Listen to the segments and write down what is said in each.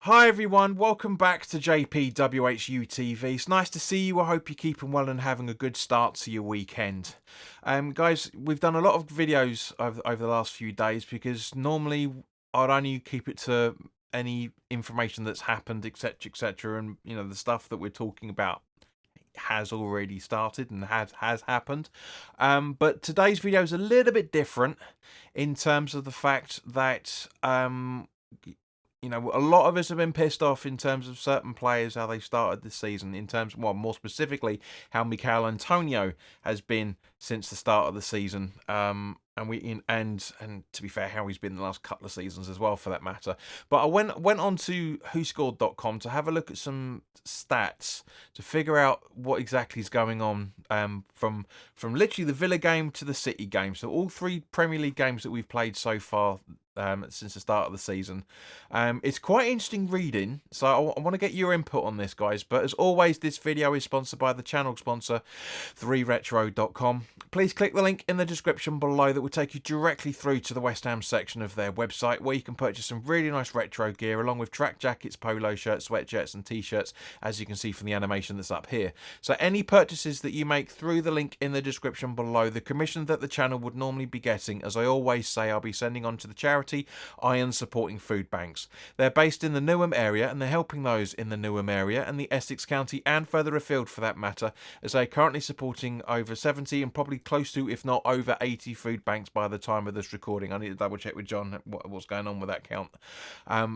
Hi everyone, welcome back to WHU TV. It's nice to see you. I hope you're keeping well and having a good start to your weekend. Guys, we've done a lot of videos over the last few days because normally I'd only keep it to any information that's happened, etc., etc., and the stuff that we're talking about has already started and has happened. But today's video is a little bit different in terms of the fact that a lot of us have been pissed off in terms of certain players, how they started this season, in terms, well, more specifically, how Michail Antonio has been since the start of the season. And to be fair, how he's been the last couple of seasons as well, for that matter. But I went on to WhoScored.com to have a look at some stats to figure out what exactly is going on from literally the Villa game to the City game. So all three Premier League games that we've played so far since the start of the season. It's quite interesting reading, so I want to get your input on this, guys. But as always, this video is sponsored by the channel sponsor, 3retro.com. Please click the link in the description below that will take you directly through to the West Ham section of their website, where you can purchase some really nice retro gear, along with track jackets, polo shirts, sweatshirts and t-shirts, as you can see from the animation that's up here. So any purchases that you make through the link in the description below, the commission that the channel would normally be getting, as I always say, I'll be sending on to the charity Iron Supporting Food Banks. They're based in the Newham area, and they're helping those in the Newham area and the Essex County and further afield for that matter, as they're currently supporting over 70 and probably close to, if not over 80 food banks by the time of this recording. I need to double check with John what's going on with that count.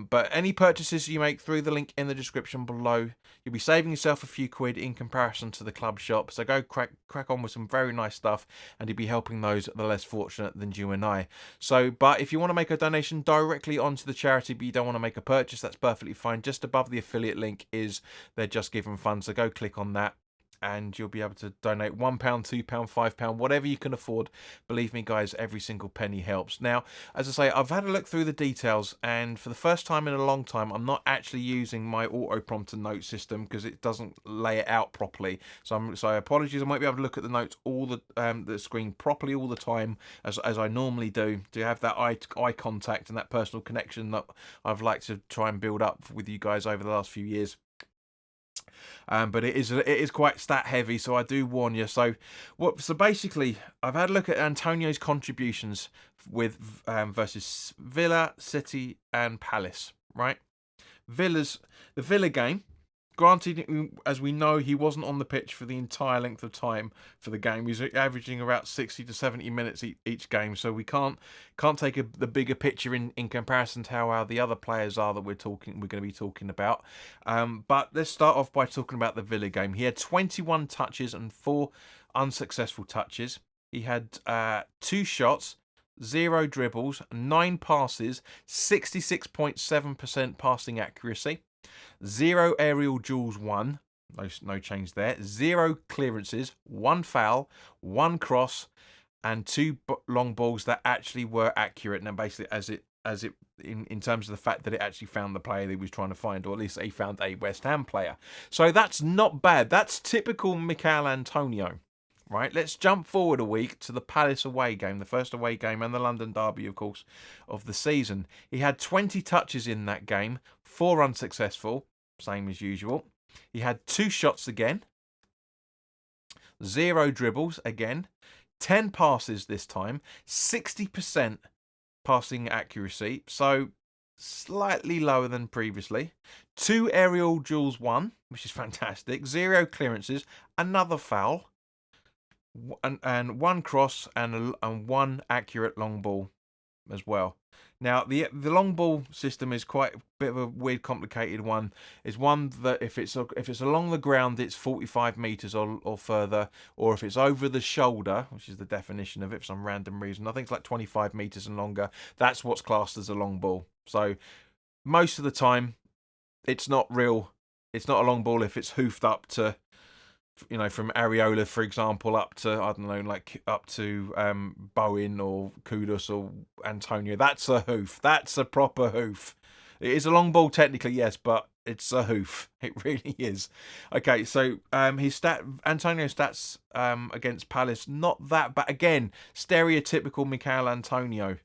But any purchases you make through the link in the description below, you'll be saving yourself a few quid in comparison to the club shop. So go crack on with some very nice stuff, and you'll be helping those that are less fortunate than you and I. So, but if you want to make a donation directly onto the charity, but you don't want to make a purchase, that's perfectly fine. Just above the affiliate link is their Just Giving funds, so go click on that and you'll be able to donate £1, £2, £5, whatever you can afford. Believe me, guys, every single penny helps. Now, as I say, I've had a look through the details, and for the first time in a long time, I'm not actually using my auto prompter note system because it doesn't lay it out properly. So apologies. I might be able to look at the notes the screen properly all the time as I normally do, to have that eye contact and that personal connection that I've liked to try and build up with you guys over the last few years. But it is quite stat heavy, so I do warn you. So basically, I've had a look at Antonio's contributions with versus Villa, City, and Palace. Right, the Villa game. Granted, as we know, he wasn't on the pitch for the entire length of time for the game. He was averaging about 60 to 70 minutes each game, so we can't take the bigger picture in comparison to how the other players are that we're going to be talking about. But let's start off by talking about the Villa game. He had 21 touches and 4 unsuccessful touches. He had 2 shots, 0 dribbles, 9 passes, 66.7% passing accuracy. 0 aerial duels won, no change there. 0 clearances, 1 foul, 1 cross, and 2 long balls that actually were accurate. And basically, in terms of the fact that it actually found the player that he was trying to find, or at least he found a West Ham player. So that's not bad. That's typical Michail Antonio. Right, let's jump forward a week to the Palace away game, the first away game, and the London derby, of course, of the season. He had 20 touches in that game, 4 unsuccessful, same as usual. He had 2 shots again, 0 dribbles again, 10 passes this time, 60% passing accuracy, so slightly lower than previously. 2 aerial duels won, which is fantastic. 0 clearances, another foul. And 1 cross and 1 accurate long ball as well. Now the long ball system is quite a bit of a weird, complicated one. It's one that if it's along the ground, it's 45 meters or further, or if it's over the shoulder, which is the definition of it for some random reason, I think it's like 25 meters and longer. That's what's classed as a long ball. So most of the time, it's not real. It's not a long ball if it's hoofed up to, from Areola, for example, up to, I don't know, like up to Bowen or Kudus or Antonio. That's a hoof. That's a proper hoof. It is a long ball technically, yes, but it's a hoof. It really is. Okay, so Antonio's stats against Palace, not that bad. Again, stereotypical Michail Antonio.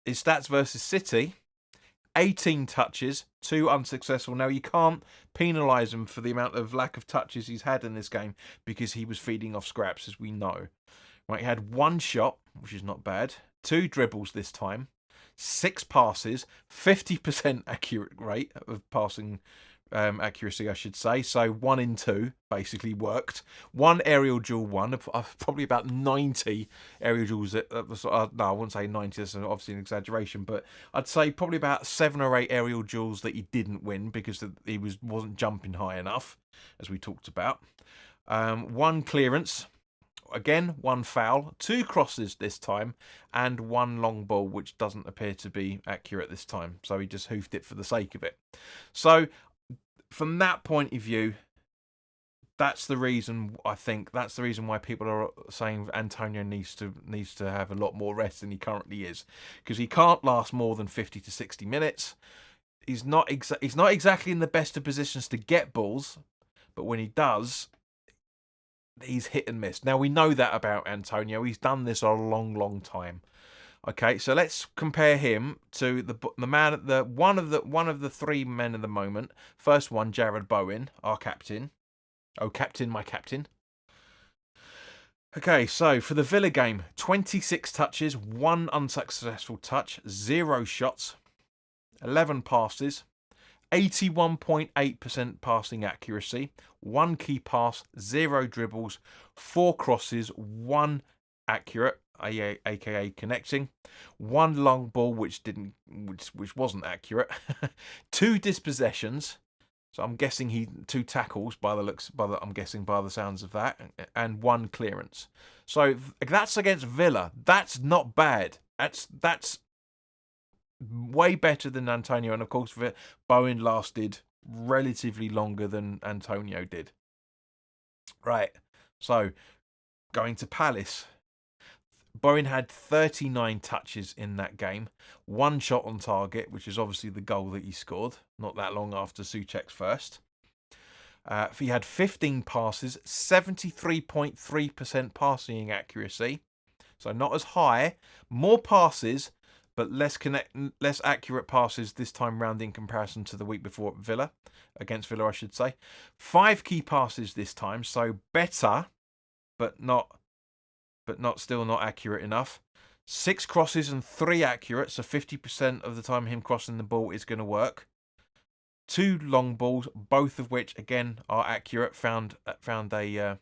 His stats versus City: 18 touches, 2 unsuccessful. Now, you can't penalise him for the amount of lack of touches he's had in this game because he was feeding off scraps, as we know. Right, he had 1 shot, which is not bad, 2 dribbles this time, 6 passes, 50% accurate rate of passing accuracy, I should say. So 1 in 2 basically worked. 1 aerial duel won, probably about 90 aerial duels. No, I wouldn't say 90, that's obviously an exaggeration, but I'd say probably about 7 or 8 aerial duels that he didn't win because he wasn't jumping high enough, as we talked about. 1 clearance. Again, 1 foul, 2 crosses this time, and 1 long ball, which doesn't appear to be accurate this time. So he just hoofed it for the sake of it. So from that point of view, that's the reason why people are saying Antonio needs to have a lot more rest than he currently is, because he can't last more than 50 to 60 minutes. He's not exactly in the best of positions to get balls, but when he does, he's hit and miss. Now, we know that about Antonio. He's done this a long, long time. Okay, so let's compare him to one of the 3 men at the moment. First one, Jared Bowen, our captain. Oh, captain, my captain. Okay, so for the Villa game, 26 touches, 1 unsuccessful touch, 0 shots, 11 passes, 81.8% passing accuracy, 1 key pass, 0 dribbles, 4 crosses, 1 accurate, aka connecting, 1 long ball which wasn't accurate, 2 dispossessions. So I'm guessing 2 tackles by the sounds of that, and 1 clearance. So that's against Villa. That's not bad. That's way better than Antonio, and of course Bowen lasted relatively longer than Antonio did. Right, so going to Palace, Bowen had 39 touches in that game, 1 shot on target, which is obviously the goal that he scored not that long after Souček's first. He had 15 passes, 73.3% passing accuracy, so not as high, more passes, but less accurate passes this time round in comparison to the week before against Villa, I should say. 5 key passes this time, so better, but still not accurate enough. 6 crosses and 3 accurate, so 50% of the time him crossing the ball is going to work. 2 long balls, both of which again are accurate. Found a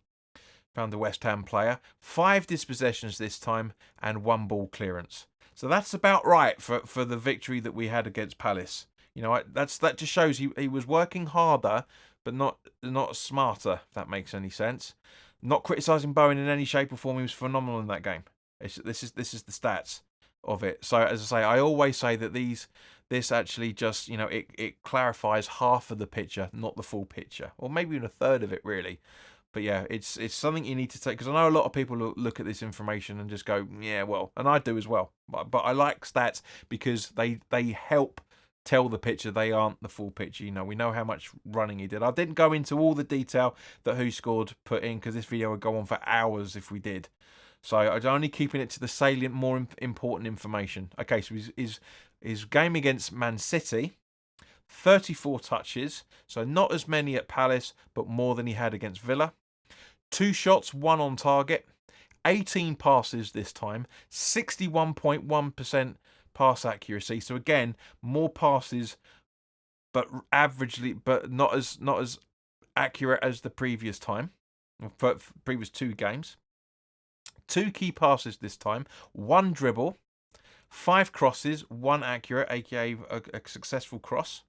West Ham player. 5 dispossessions this time and 1 ball clearance. So that's about right for the victory that we had against Palace. You know, that just shows he was working harder, but not smarter. If that makes any sense. Not criticising Bowen in any shape or form. He was phenomenal in that game. This is the stats of it. So as I say, I always say that this actually just, you know, it clarifies half of the picture, not the full picture, or maybe even a third of it really. But yeah, it's something you need to take, because I know a lot of people look at this information and just go, yeah, well, and I do as well. But I like stats because they help tell the picture. They aren't the full picture. You know, we know how much running he did. I didn't go into all the detail that Who Scored put in, because this video would go on for hours if we did. So I'm only keeping it to the salient, more important information. Okay, so his game against Man City, 34 touches, so not as many at Palace, but more than he had against Villa. 2 shots, 1 on target, 18 passes this time, 61.1% pass accuracy. So again, more passes, but not as accurate as the previous time, for previous 2 games. 2 key passes this time, 1 dribble, 5 crosses, 1 accurate, aka a successful cross,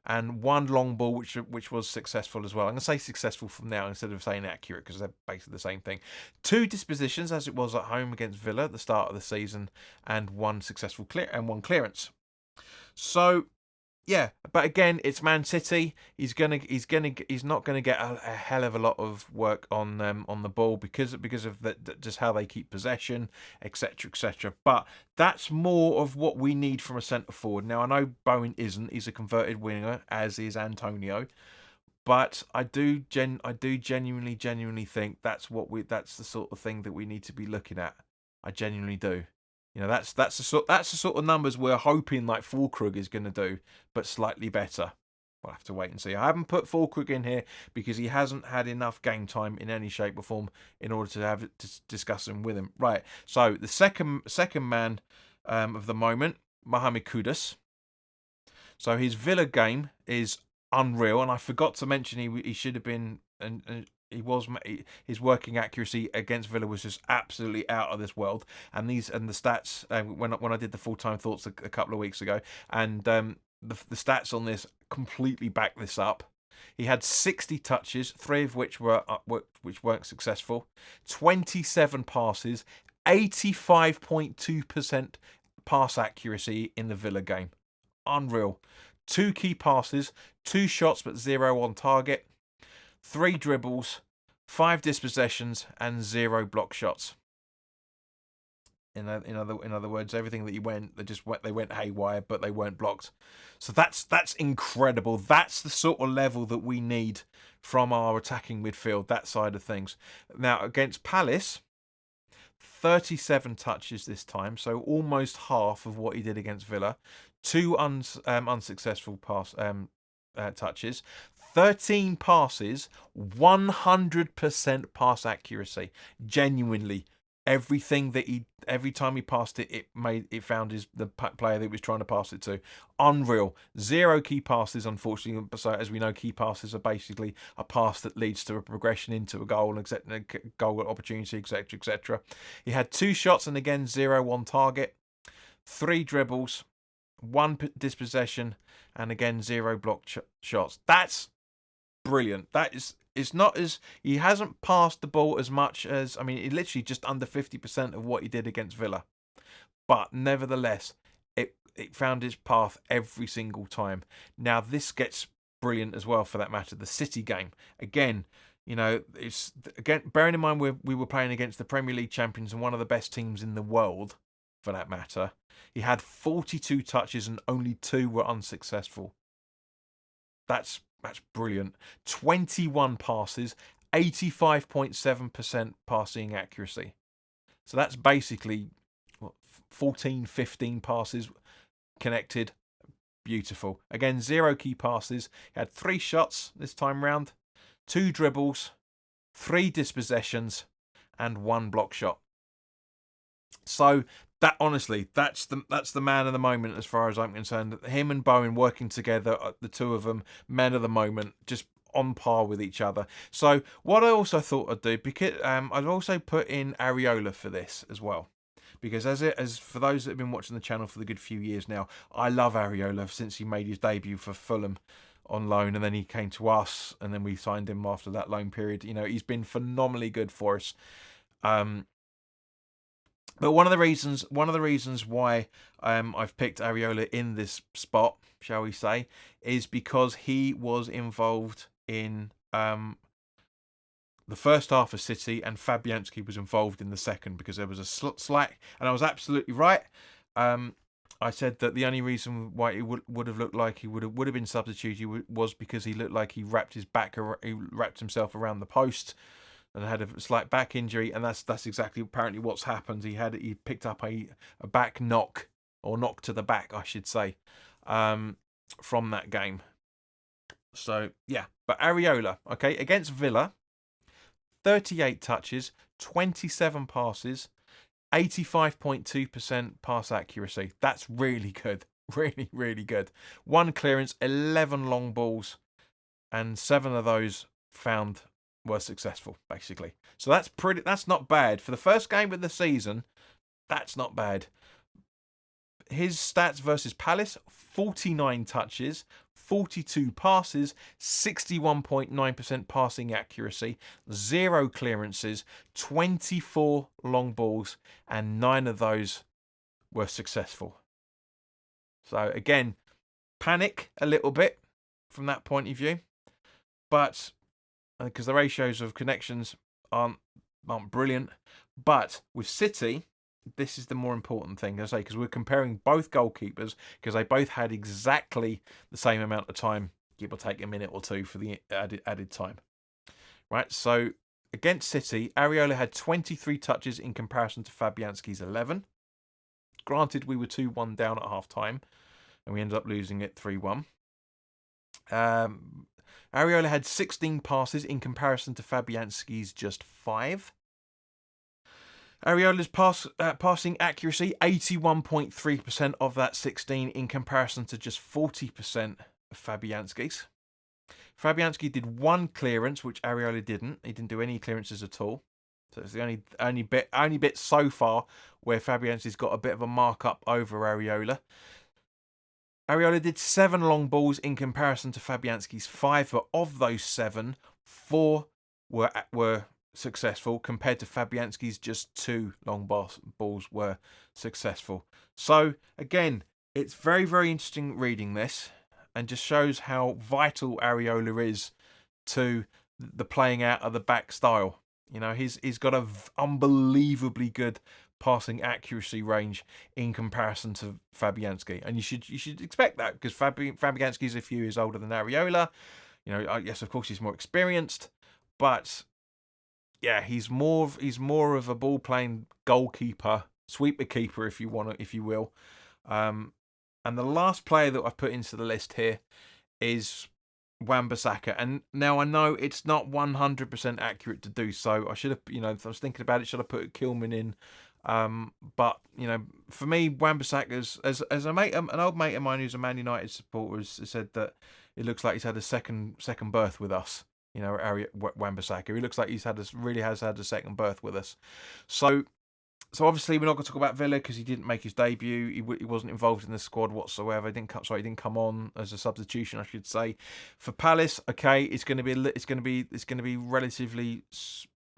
and 1 long ball, which was successful as well. I'm going to say successful from now instead of saying accurate, because they're basically the same thing. 2 dispositions, as it was at home against Villa at the start of the season, and 1 successful and 1 clearance. So yeah, but again, it's Man City. He's not gonna get a hell of a lot of work on the ball because of just how they keep possession, etc., etc. But that's more of what we need from a centre forward. Now I know Bowen isn't; he's a converted winger, as is Antonio. But I do genuinely think that's the sort of thing that we need to be looking at. I genuinely do. You know, that's the sort of numbers we're hoping like Fulkrug is going to do, but slightly better. We'll have to wait and see. I haven't put Fulkrug in here because he hasn't had enough game time in any shape or form in order to have to discuss him with him. Right. So the second man of the moment, Mohamed Kudus. So his Villa game is unreal, and I forgot to mention he should have been and he was his working accuracy against Villa was just absolutely out of this world. And the stats when I did the full-time thoughts a couple of weeks ago, and the stats on this completely back this up. He had 60 touches, 3 of which weren't successful, 27 passes, 85.2% pass accuracy in the Villa game. Unreal. 2 key passes, 2 shots but 0 on target, 3 dribbles, 5 dispossessions, and 0 block shots. In other words, everything that they went haywire, but they weren't blocked. So that's incredible. That's the sort of level that we need from our attacking midfield, that side of things. Now against Palace, 37 touches this time, so almost half of what he did against Villa. 2 unsuccessful pass touches, 13 passes, 100% pass accuracy. Genuinely, every time he passed it, it found the player that he was trying to pass it to. Unreal. 0 key passes, unfortunately. So as we know, key passes are basically a pass that leads to a progression into a goal, a goal opportunity, etc., etc. He had 2 shots and again 0 on target, 3 dribbles, 1 dispossession, and again 0 block shots. That's brilliant. It's not as he hasn't passed the ball as much as he literally just under 50% of what he did against Villa, but nevertheless it found its path every single time. Now this gets brilliant as well, for that matter. The City game again, it's again bearing in mind we were playing against the Premier League champions and one of the best teams in the world, for that matter. He had 42 touches and only 2 were unsuccessful. That's brilliant. 21 passes, 85.7% passing accuracy. So that's basically 14, 15 passes connected. Beautiful. Again, 0 key passes. He had 3 shots this time round, 2 dribbles, 3 dispossessions, and 1 block shot. So that honestly, that's the man of the moment as far as I'm concerned. Him and Bowen working together, the two of them, men of the moment, just on par with each other. So what I also thought I'd do, because I've also put in Areola for this as well, because as for those that have been watching the channel for the good few years now, I love Areola since he made his debut for Fulham on loan, and then he came to us, and then we signed him after that loan period. He's been phenomenally good for us. But one of the reasons why I've picked Areola in this spot, shall we say, is because he was involved in the first half of City, and Fabianski was involved in the second, because there was a slight, and I was absolutely right. I said that the only reason why it would have looked like he would have been substituted was because he looked like he wrapped himself around the post and had a slight back injury, and that's exactly apparently what's happened. He picked up a back knock, or knock to the back, I should say, from that game. So yeah, but Areola, okay, against Villa, 38 touches, 27 passes, 85.2% pass accuracy. That's really good, really, really good. 1 clearance, 11 long balls, and 7 of those found were successful, basically. So that's not bad for the first game of the season. That's not bad. His stats versus Palace: 49 touches, 42 passes, 61.9% passing accuracy, 0 clearances, 24 long balls, and 9 of those were successful. So again, panic a little bit from that point of view, but because the ratios of connections aren't brilliant. But with City, this is the more important thing, as I say, because we're comparing both goalkeepers, because they both had exactly the same amount of time, give or take a minute or two for the added time. Right, so against City, Areola had 23 touches in comparison to Fabianski's 11. Granted, we were 2-1 down at half time, and we ended up losing it 3-1. Areola had 16 passes in comparison to Fabianski's just 5. Areola's passing accuracy, 81.3% of that 16 in comparison to just 40% of Fabianski's. Fabianski did 1 clearance, which Areola didn't. He didn't do any clearances at all. So it's the only bit so far where Fabianski's got a bit of a markup over Areola. Areola did 7 long balls in comparison to Fabianski's 5, but of those 7, 4 were successful compared to Fabianski's just 2 long balls were successful. So again, it's very, very interesting reading this, and just shows how vital Areola is to the playing out of the back style. You know, he's got a unbelievably good passing accuracy range in comparison to Fabianski, and you should expect that, because Fabianski is a few years older than Areola. You know, yes, of course he's more experienced, but yeah, he's more of a ball playing goalkeeper, sweeper keeper, if you will. And the last player that I've put into the list here is Wan-Bissaka. And now I know it's not 100% accurate to do so. I should have, I was thinking about it, should I put Kilman in? But for me, Wan-Bissaka, as an old mate of mine who's a Man United supporter, has said that it looks like he's had a second birth with us. Wan-Bissaka. He looks like really has had a second birth with us. So obviously we're not going to talk about Villa because he didn't make his debut. He wasn't involved in the squad whatsoever. He didn't come on as a substitution, I should say. For Palace, okay, it's going to be relatively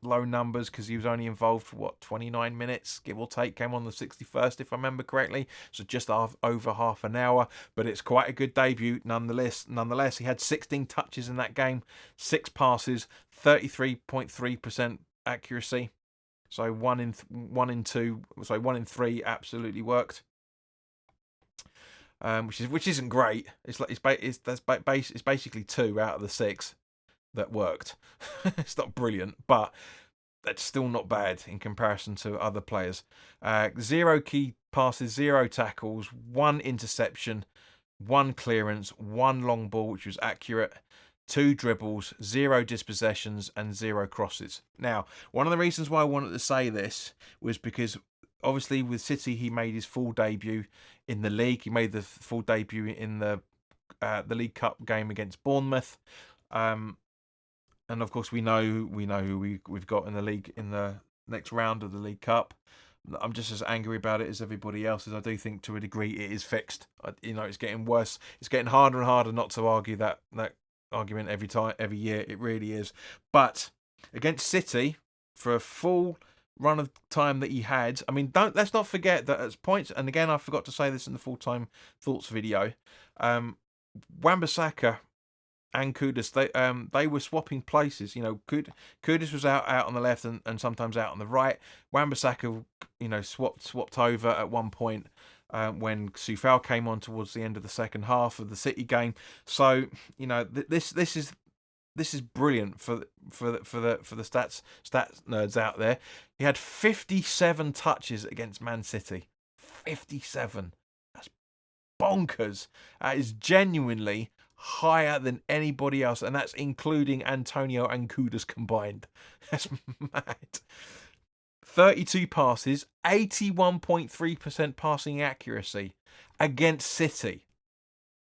low numbers because he was only involved for 29 minutes, give or take. Came on the 61st, if I remember correctly, so just over half an hour. But it's quite a good debut nonetheless. He had 16 touches in that game, 6 passes, 33.3% accuracy. So 1 in 3 absolutely worked. Which isn't great. It's basically 2 out of the 6 that worked. It's not brilliant, but that's still not bad in comparison to other players. 0 key passes, 0 tackles, 1 interception, 1 clearance, 1 long ball which was accurate, 2 dribbles, 0 dispossessions, and 0 crosses. Now, one of the reasons why I wanted to say this was because obviously with City he made his full debut in the league. He made the full debut in the League Cup game against Bournemouth. And of course we know who we've got in the league in the next round of the League Cup. I'm just as angry about it as everybody else, as I do think to a degree it is fixed. It's getting worse. It's getting harder and harder not to argue that argument every year. It really is. But against City, for a full run of time that he had, let's not forget that at points, and again I forgot to say this in the full-time thoughts video, Wan-Bissaka and Kudus, they were swapping places. Kudus was out on the left and sometimes out on the right. Wan-Bissaka, swapped over at one point when Soufal came on towards the end of the second half of the City game. So this is brilliant for the stats nerds out there. He had 57 touches against Man City. 57. That's bonkers. That is genuinely higher than anybody else, and that's including Antonio and Kudus combined. That's mad. 32 passes, 81.3% passing accuracy against City.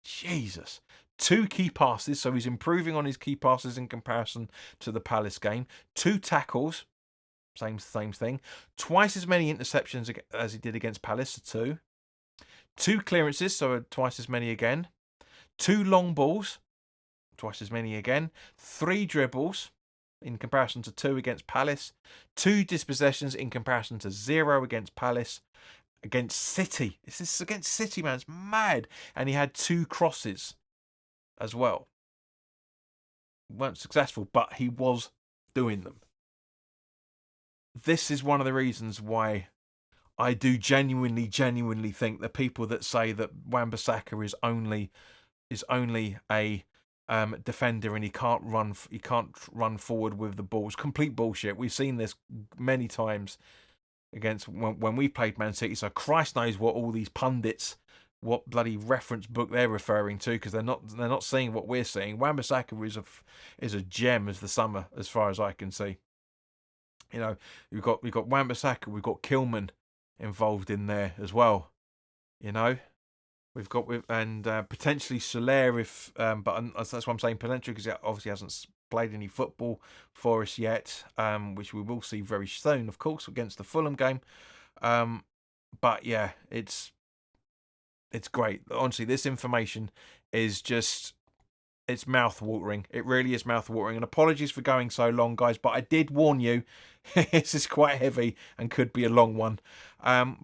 Jesus. 2 key passes, so he's improving on his key passes in comparison to the Palace game. 2 tackles, same thing. Twice as many interceptions as he did against Palace, 2. 2 clearances, so twice as many again. 2 long balls, twice as many again. 3 dribbles in comparison to 2 against Palace. 2 dispossessions in comparison to 0 against Palace. Against City. This is against City, man. It's mad. And he had 2 crosses as well. Weren't successful, but he was doing them. This is one of the reasons why I do genuinely think the people that say that Wan-Bissaka is only a defender and he can't run forward with the balls, complete bullshit. We've seen this many times. against when we played Man City. So Christ knows what all these pundits, what bloody reference book they're referring to, because they're not seeing what we're seeing. Wan-Bissaka is a gem as the summer, as far as I can see. You know, we've got Wan-Bissaka, we've got Kilman involved in there as well. You know, and potentially Soler if, but that's what I'm saying potentially because he obviously hasn't played any football for us yet, which we will see very soon, of course, against the Fulham game. But yeah, it's great. Honestly, this information is just, it's mouth-watering. It really is mouth-watering. And apologies for going so long, guys, but I did warn you. This is quite heavy and could be a long one.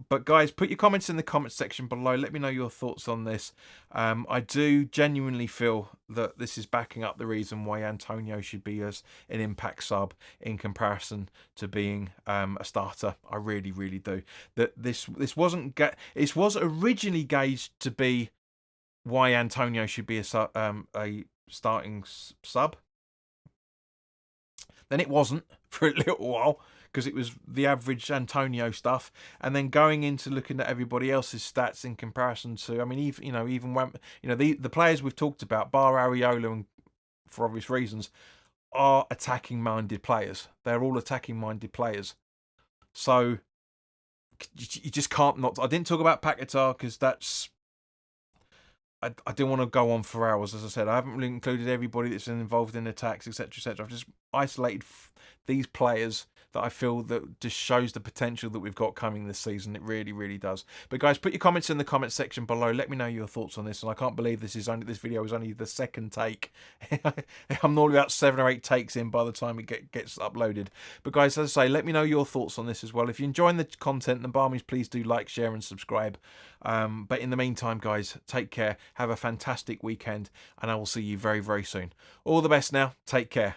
But guys, put your comments in the comments section below. Let me know your thoughts on this. I do genuinely feel that this is backing up the reason why Antonio should be as an impact sub in comparison to being a starter. I really, really do. That this wasn't it was originally gauged to be why Antonio should be a starting sub. Then it wasn't for a little while because it was the average Antonio stuff, and then going into looking at everybody else's stats in comparison to, I mean, even when the players we've talked about, bar Areola, and for obvious reasons, are attacking minded players. They're all attacking minded players, so you just can't not. I didn't talk about Paquetá because that's. I didn't want to go on for hours, as I said. I haven't really included everybody that's involved in attacks, etc., etc. I've just isolated these players that I feel that just shows the potential that we've got coming this season. It really, really does. But guys, put your comments in the comments section below. Let me know your thoughts on this. And I can't believe this video is only the second take. I'm normally about 7 or 8 takes in by the time it gets uploaded. But guys, as I say, let me know your thoughts on this as well. If you're enjoying the content, then by all means, please do like, share, and subscribe. But in the meantime, guys, take care. Have a fantastic weekend, and I will see you very, very soon. All the best now. Take care.